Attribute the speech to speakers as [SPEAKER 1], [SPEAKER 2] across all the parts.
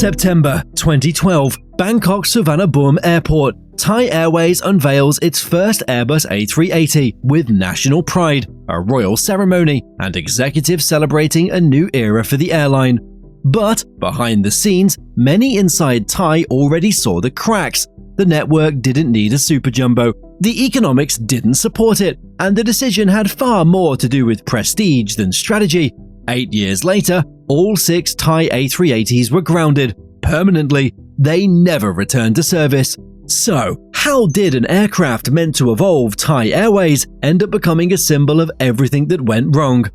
[SPEAKER 1] September 2012, Bangkok Suvarnabhumi Airport. Thai Airways unveils its first Airbus A380 with national pride, a royal ceremony, and executives celebrating a new era for the airline. But behind the scenes, many inside Thai already saw the cracks. The network didn't need a super jumbo, the economics didn't support it, and the decision had far more to do with prestige than strategy. 8 years later, all 6 Thai A380s were grounded permanently. They never returned to service. So, how did an aircraft meant to evolve, Thai Airways, end up becoming a symbol of everything that went wrong?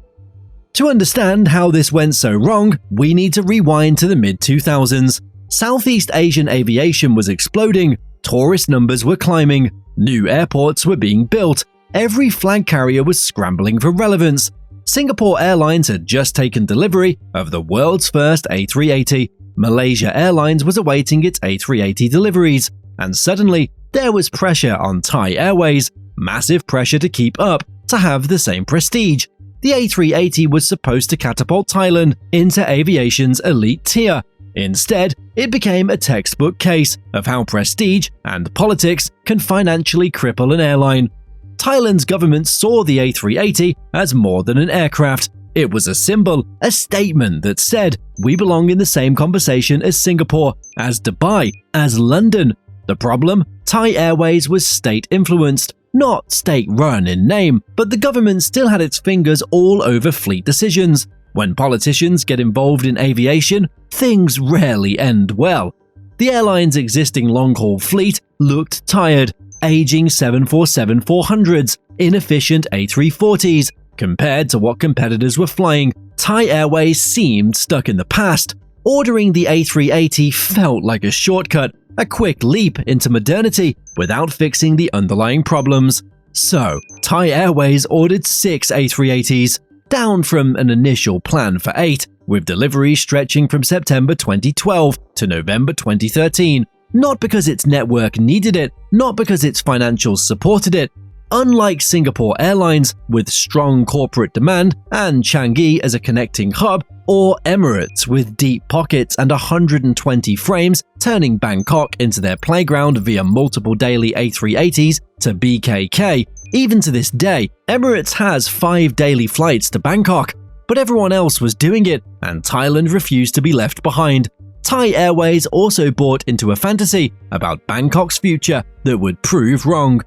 [SPEAKER 1] To understand how this went so wrong, we need to rewind to the mid-2000s. Southeast Asian aviation was exploding, tourist numbers were climbing, new airports were being built, every flag carrier was scrambling for relevance. Singapore Airlines had just taken delivery of the world's first A380, Malaysia Airlines was awaiting its A380 deliveries, and suddenly there was pressure on Thai Airways, massive pressure to keep up, to have the same prestige. The A380 was supposed to catapult Thailand into aviation's elite tier. Instead, it became a textbook case of how prestige and politics can financially cripple an airline. Thailand's government saw the A380 as more than an aircraft. It was a symbol, a statement that said, we belong in the same conversation as Singapore, as Dubai, as London. The problem? Thai Airways was state-influenced, not state-run in name, but the government still had its fingers all over fleet decisions. When politicians get involved in aviation, things rarely end well. The airline's existing long-haul fleet looked tired, aging 747-400s, inefficient A340s. Compared to what competitors were flying, Thai Airways seemed stuck in the past. Ordering the A380 felt like a shortcut, a quick leap into modernity without fixing the underlying problems. So, Thai Airways ordered 6 A380s, down from an initial plan for 8, with deliveries stretching from September 2012 to November 2013. Not because its network needed it, not because its financials supported it. Unlike Singapore Airlines, with strong corporate demand and Changi as a connecting hub, or Emirates with deep pockets and 120 frames turning Bangkok into their playground via multiple daily A380s to BKK, even to this day, Emirates has 5 daily flights to Bangkok, but everyone else was doing it, and Thailand refused to be left behind. Thai Airways also bought into a fantasy about Bangkok's future that would prove wrong.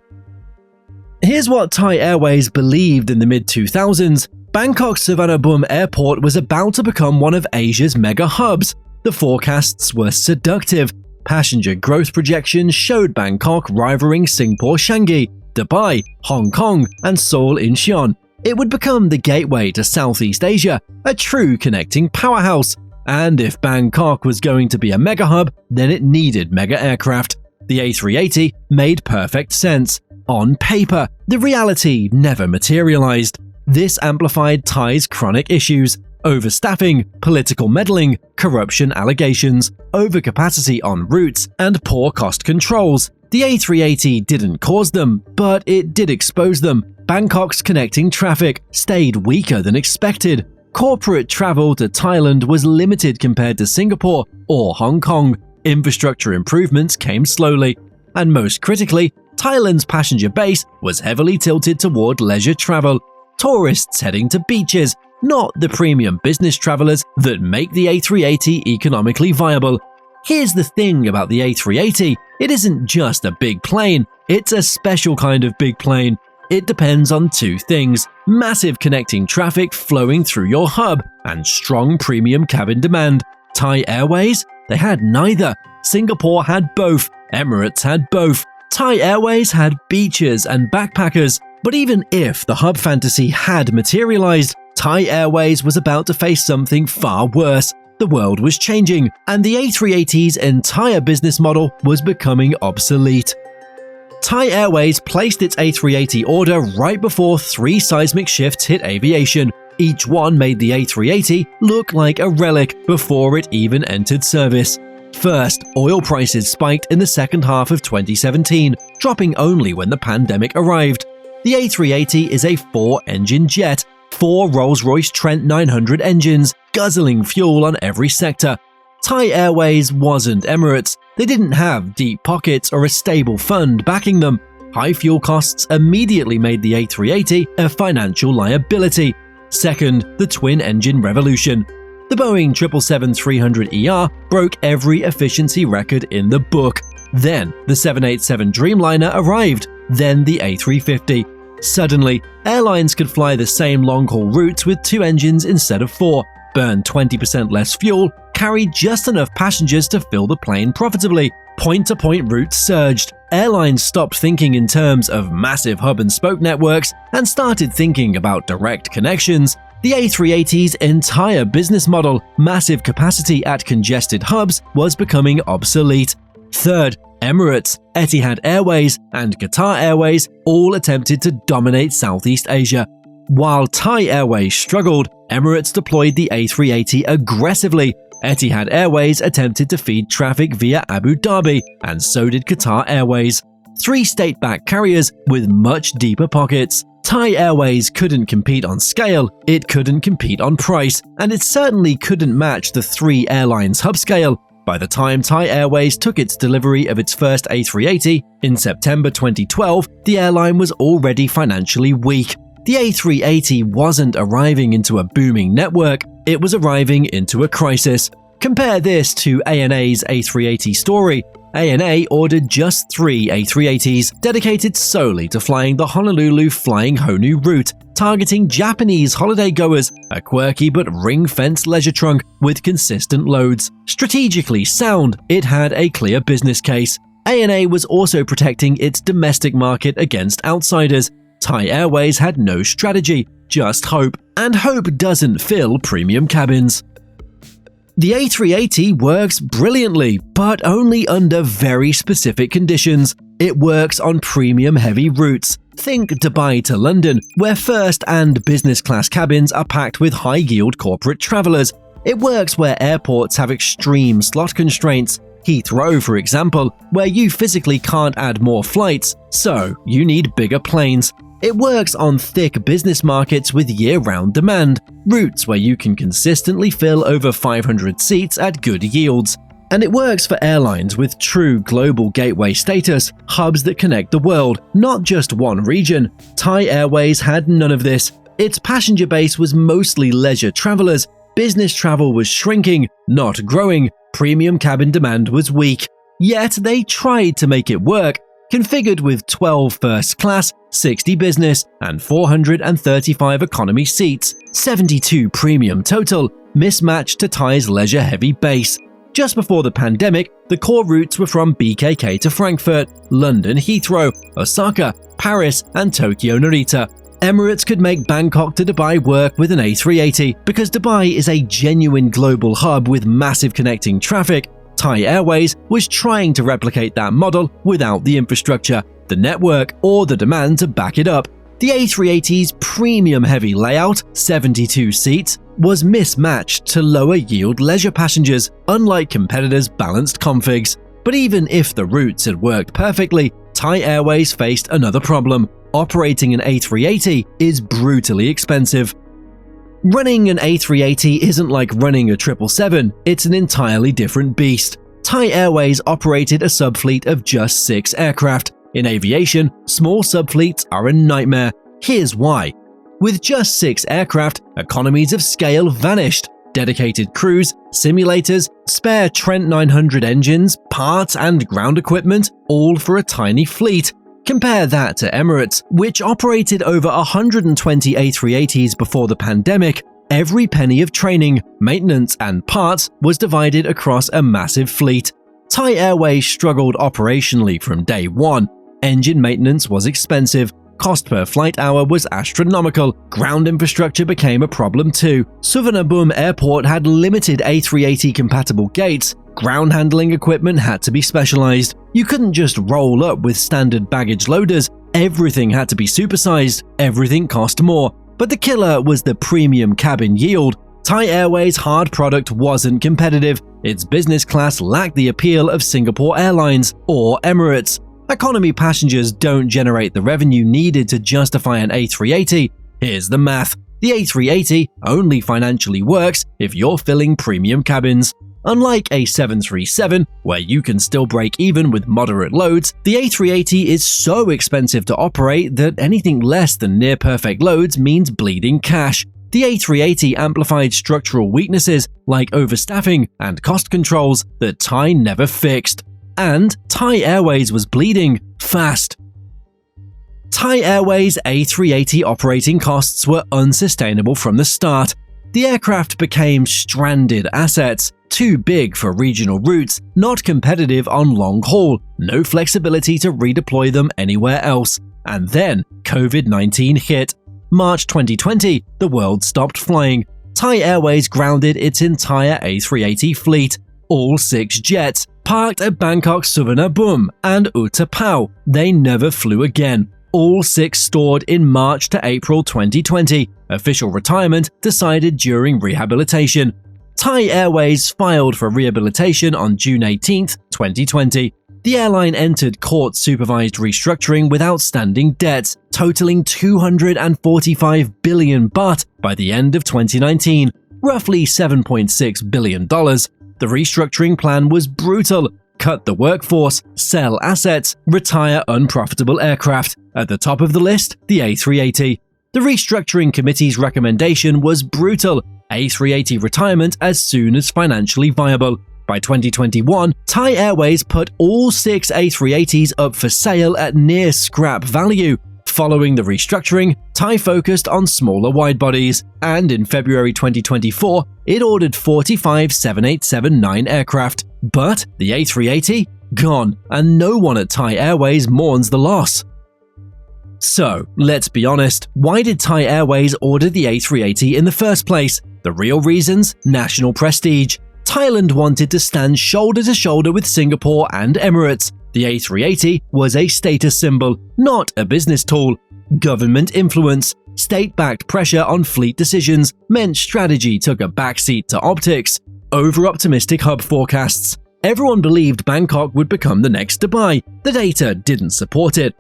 [SPEAKER 1] Here's what Thai Airways believed in the mid-2000s. Bangkok Suvarnabhumi Airport was about to become one of Asia's mega hubs. The forecasts were seductive. Passenger growth projections showed Bangkok rivaling Singapore Changi, Dubai, Hong Kong, and Seoul Incheon. It would become the gateway to Southeast Asia, a true connecting powerhouse. And if Bangkok was going to be a mega hub, then it needed mega aircraft. The A380 made perfect sense. On paper, the reality never materialized. This amplified Thai's chronic issues: overstaffing, political meddling, corruption allegations, overcapacity on routes, and poor cost controls. The A380 didn't cause them, but it did expose them. Bangkok's connecting traffic stayed weaker than expected. Corporate travel to Thailand was limited compared to Singapore or Hong Kong. Infrastructure improvements came slowly. And most critically, Thailand's passenger base was heavily tilted toward leisure travel. Tourists heading to beaches, not the premium business travelers that make the A380 economically viable. Here's the thing about the A380, it isn't just a big plane, it's a special kind of big plane. It depends on 2 things: massive connecting traffic flowing through your hub and strong premium cabin demand. Thai Airways? They had neither. Singapore had both. Emirates had both. Thai Airways had beaches and backpackers. But even if the hub fantasy had materialized, Thai Airways was about to face something far worse. The world was changing, and the A380's entire business model was becoming obsolete. Thai Airways placed its A380 order right before 3 seismic shifts hit aviation. Each one made the A380 look like a relic before it even entered service. First, oil prices spiked in the second half of 2017, dropping only when the pandemic arrived. The A380 is a 4-engine jet, 4 Rolls-Royce Trent 900 engines, guzzling fuel on every sector. Thai Airways wasn't Emirates. They didn't have deep pockets or a stable fund backing them. High fuel costs immediately made the A380 a financial liability. Second, the twin-engine revolution. The Boeing 777-300ER broke every efficiency record in the book. Then, the 787 Dreamliner arrived, then the A350. Suddenly, airlines could fly the same long-haul routes with 2 engines instead of 4, burn 20% less fuel, carry just enough passengers to fill the plane profitably. Point-to-point routes surged. Airlines stopped thinking in terms of massive hub-and-spoke networks and started thinking about direct connections. The A380's entire business model, massive capacity at congested hubs, was becoming obsolete. Third, Emirates, Etihad Airways, and Qatar Airways all attempted to dominate Southeast Asia. While Thai Airways struggled, Emirates deployed the A380 aggressively. Etihad Airways attempted to feed traffic via Abu Dhabi, and so did Qatar Airways. 3 state-backed carriers with much deeper pockets. Thai Airways couldn't compete on scale, it couldn't compete on price, and it certainly couldn't match the 3 airlines' hub scale. By the time Thai Airways took its delivery of its first A380 in September 2012, the airline was already financially weak. The A380 wasn't arriving into a booming network, it was arriving into a crisis. Compare this to ANA's A380 story. ANA ordered just 3 A380s, dedicated solely to flying the Honolulu Flying Honu route, targeting Japanese holiday-goers, a quirky but ring-fenced leisure trunk with consistent loads. Strategically sound, it had a clear business case. ANA was also protecting its domestic market against outsiders. Thai Airways had no strategy, just hope, and hope doesn't fill premium cabins. The A380 works brilliantly, but only under very specific conditions. It works on premium-heavy routes. Think Dubai to London, where first and business class cabins are packed with high-yield corporate travelers. It works where airports have extreme slot constraints. Heathrow, for example, where you physically can't add more flights, so you need bigger planes. It works on thick business markets with year-round demand, routes where you can consistently fill over 500 seats at good yields. And it works for airlines with true global gateway status, hubs that connect the world, not just one region. Thai Airways had none of this. Its passenger base was mostly leisure travelers. Business travel was shrinking, not growing. Premium cabin demand was weak. Yet they tried to make it work. Configured with 12 first class, 60 business, and 435 economy seats, 72 premium total, mismatched to Thai's leisure-heavy base. Just before the pandemic, the core routes were from BKK to Frankfurt, London Heathrow, Osaka, Paris, and Tokyo Narita. Emirates could make Bangkok to Dubai work with an A380 because Dubai is a genuine global hub with massive connecting traffic. Thai Airways was trying to replicate that model without the infrastructure, the network, or the demand to back it up. The A380's premium-heavy layout, 72 seats, was mismatched to lower-yield leisure passengers, unlike competitors' balanced configs. But even if the routes had worked perfectly, Thai Airways faced another problem. Operating an A380 is brutally expensive. Running an A380 isn't like running a 777, it's an entirely different beast. Thai Airways operated a subfleet of just 6 aircraft. In aviation, small subfleets are a nightmare. Here's why. With just 6 aircraft, economies of scale vanished. Dedicated crews, simulators, spare Trent 900 engines, parts, and ground equipment, all for a tiny fleet. Compare that to Emirates, which operated over 120 A380s before the pandemic. Every penny of training, maintenance, and parts was divided across a massive fleet. Thai Airways struggled operationally from day one. Engine maintenance was expensive. Cost per flight hour was astronomical. Ground infrastructure became a problem too. Suvarnabhumi Airport had limited A380-compatible gates. Ground handling equipment had to be specialized. You couldn't just roll up with standard baggage loaders. Everything had to be supersized. Everything cost more. But the killer was the premium cabin yield. Thai Airways' hard product wasn't competitive. Its business class lacked the appeal of Singapore Airlines or Emirates. Economy passengers don't generate the revenue needed to justify an A380. Here's the math. The A380 only financially works if you're filling premium cabins. Unlike a 737, where you can still break even with moderate loads, the A380 is so expensive to operate that anything less than near-perfect loads means bleeding cash. The A380 amplified structural weaknesses like overstaffing and cost controls that Thai never fixed. And Thai Airways was bleeding fast. Thai Airways' A380 operating costs were unsustainable from the start. The aircraft became stranded assets, too big for regional routes, not competitive on long haul, no flexibility to redeploy them anywhere else. And then COVID-19 hit. March 2020, the world stopped flying. Thai Airways grounded its entire A380 fleet, all 6 jets, parked at Bangkok Suvarnabhumi and Utapao. They never flew again. All 6 stored in March to April 2020. Official retirement decided during rehabilitation. Thai Airways filed for rehabilitation on June 18, 2020. The airline entered court-supervised restructuring with outstanding debts, totaling 245 billion baht by the end of 2019, roughly $7.6 billion. The restructuring plan was brutal. Cut the workforce, sell assets, retire unprofitable aircraft. At the top of the list, the A380. The restructuring committee's recommendation was brutal: A380 retirement as soon as financially viable. By 2021, Thai Airways put all 6 A380s up for sale at near scrap value. Following the restructuring, Thai focused on smaller widebodies, and in February 2024, it ordered 45 787-9 aircraft. But the A380? Gone, and no one at Thai Airways mourns the loss. So, let's be honest, why did Thai Airways order the A380 in the first place? The real reasons? National prestige. Thailand wanted to stand shoulder to shoulder with Singapore and Emirates. The A380 was a status symbol, not a business tool. Government influence, state-backed pressure on fleet decisions meant strategy took a backseat to optics. Over-optimistic hub forecasts. Everyone believed Bangkok would become the next Dubai. The data didn't support it.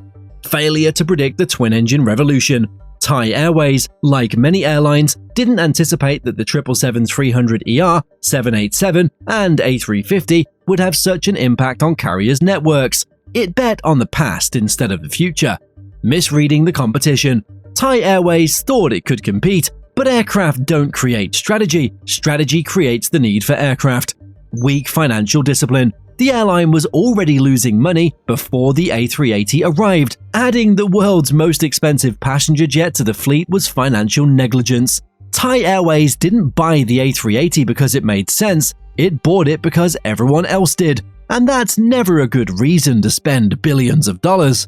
[SPEAKER 1] Failure to predict the twin-engine revolution. Thai Airways, like many airlines, didn't anticipate that the 777-300ER, 787, and A350 would have such an impact on carriers' networks. It bet on the past instead of the future. Misreading the competition. Thai Airways thought it could compete, but aircraft don't create strategy. Strategy creates the need for aircraft. Weak financial discipline. The airline was already losing money before the A380 arrived. Adding the world's most expensive passenger jet to the fleet was financial negligence. Thai Airways didn't buy the A380 because it made sense, it bought it because everyone else did. And that's never a good reason to spend billions of dollars.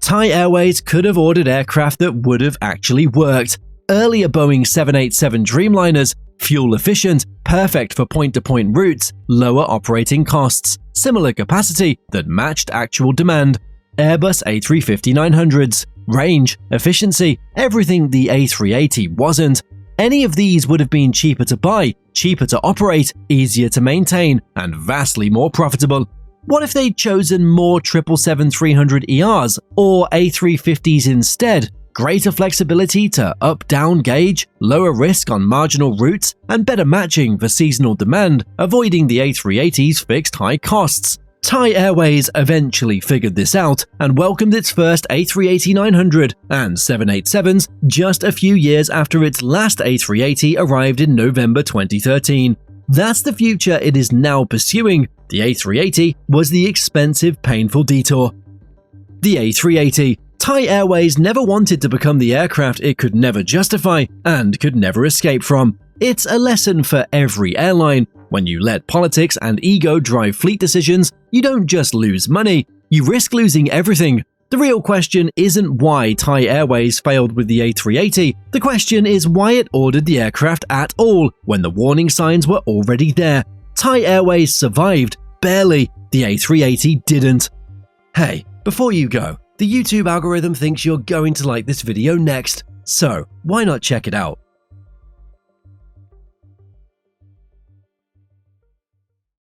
[SPEAKER 1] Thai Airways could have ordered aircraft that would have actually worked. Earlier Boeing 787 Dreamliners, fuel efficient, perfect for point-to-point routes, lower operating costs, similar capacity that matched actual demand. Airbus A350-900s, range, efficiency, everything the A380 wasn't. Any of these would have been cheaper to buy, cheaper to operate, easier to maintain, and vastly more profitable. What if they'd chosen more 777-300ERs or A350s instead? Greater flexibility to up-down gauge, lower risk on marginal routes, and better matching for seasonal demand, avoiding the A380's fixed high costs. Thai Airways eventually figured this out and welcomed its first A380-900 and 787s just a few years after its last A380 arrived in November 2013. That's the future it is now pursuing. The A380 was the expensive, painful detour. The A380. Thai Airways never wanted to become the aircraft it could never justify and could never escape from. It's a lesson for every airline. When you let politics and ego drive fleet decisions, you don't just lose money, you risk losing everything. The real question isn't why Thai Airways failed with the A380. The question is why it ordered the aircraft at all when the warning signs were already there. Thai Airways survived, barely. The A380 didn't. Hey, before you go, the YouTube algorithm thinks you're going to like this video next, so why not check it out?